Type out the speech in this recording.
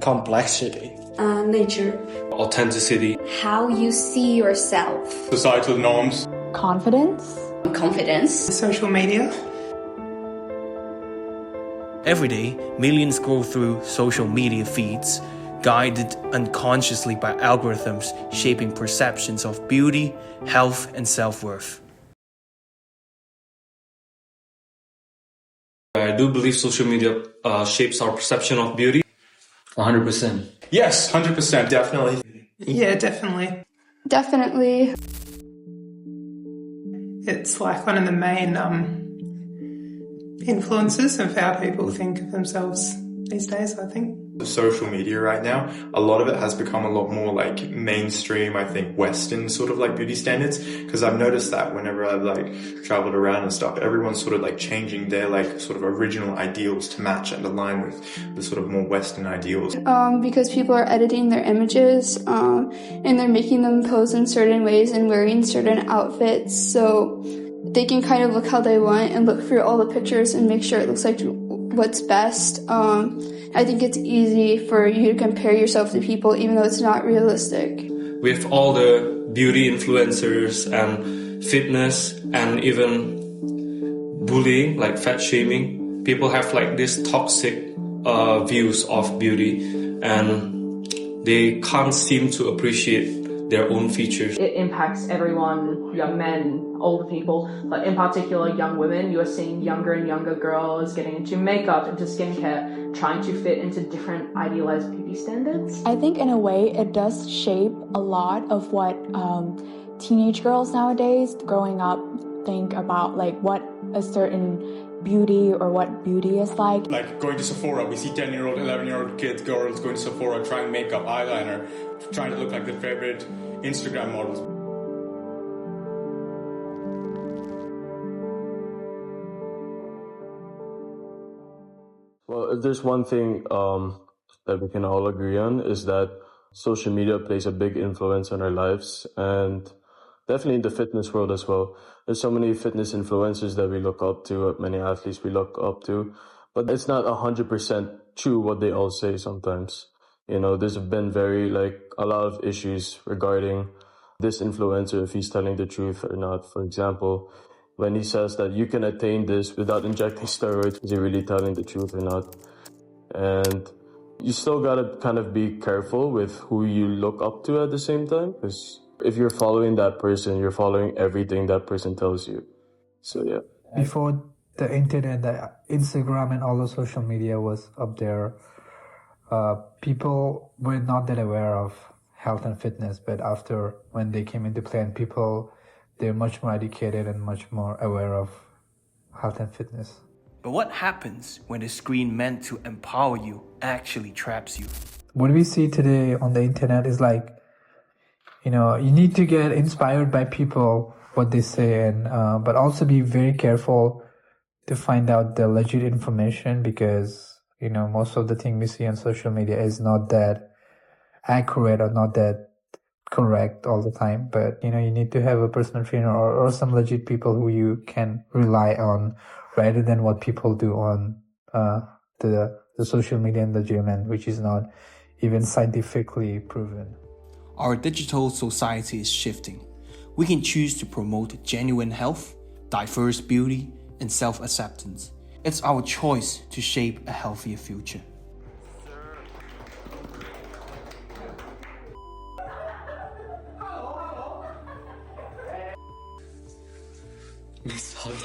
complexity, nature, authenticity, how you see yourself, societal norms, confidence, social media. Every day, millions scroll through social media feeds, guided unconsciously by algorithms shaping perceptions of beauty, health, and self-worth. I do believe social media shapes our perception of beauty. 100%. Yes, 100%. Definitely. Yeah, definitely. Definitely. It's like one of the main influences of how people think of themselves these days, I think. Social media right now, a lot of it has become a lot more like mainstream, I think, Western sort of like beauty standards, because I've noticed that whenever I've like traveled around and stuff, everyone's sort of like changing their like sort of original ideals to match and align with the sort of more Western ideals. Because people are editing their images and they're making them pose in certain ways and wearing certain outfits, so they can kind of look how they want and look through all the pictures and make sure it looks like what's best. I think it's easy for you to compare yourself to people even though it's not realistic. With all the beauty influencers and fitness and even bullying, like fat shaming, people have like this toxic views of beauty and they can't seem to appreciate their own features. It impacts everyone, young men, older people, but in particular young women. You are seeing younger and younger girls getting into makeup, into skincare, trying to fit into different idealized beauty standards. I think in a way it does shape a lot of what teenage girls nowadays growing up think about, like what a certain beauty or what beauty is like. Like going to Sephora, we see 10-year-old, 11-year-old kids, girls going to Sephora, trying makeup, eyeliner, trying to look like their favorite Instagram models. Well, if there's one thing that we can all agree on is that social media plays a big influence on our lives, and definitely in the fitness world as well. There's so many fitness influencers that we look up to, many athletes we look up to, but it's not 100% true what they all say sometimes. You know, there's been a lot of issues regarding this influencer, if he's telling the truth or not. For example, when he says that you can attain this without injecting steroids, is he really telling the truth or not? And you still gotta kind of be careful with who you look up to at the same time, because if you're following that person, you're following everything that person tells you. So yeah. Before the internet, the Instagram and all the social media was up there, people were not that aware of health and fitness, but after when they came into play, and they're much more educated and much more aware of health and fitness. But what happens when the screen meant to empower you actually traps you? What we see today on the internet is like, you know, you need to get inspired by people, what they say, and but also be very careful to find out the legit information, because, you know, most of the thing we see on social media is not that accurate or not that correct all the time. But, you know, you need to have a personal trainer or some legit people who you can rely on, rather than what people do on the social media and the gym, and which is not even scientifically proven. Our digital society is shifting. We can choose to promote genuine health, diverse beauty, and self-acceptance. It's our choice to shape a healthier future. Sorry.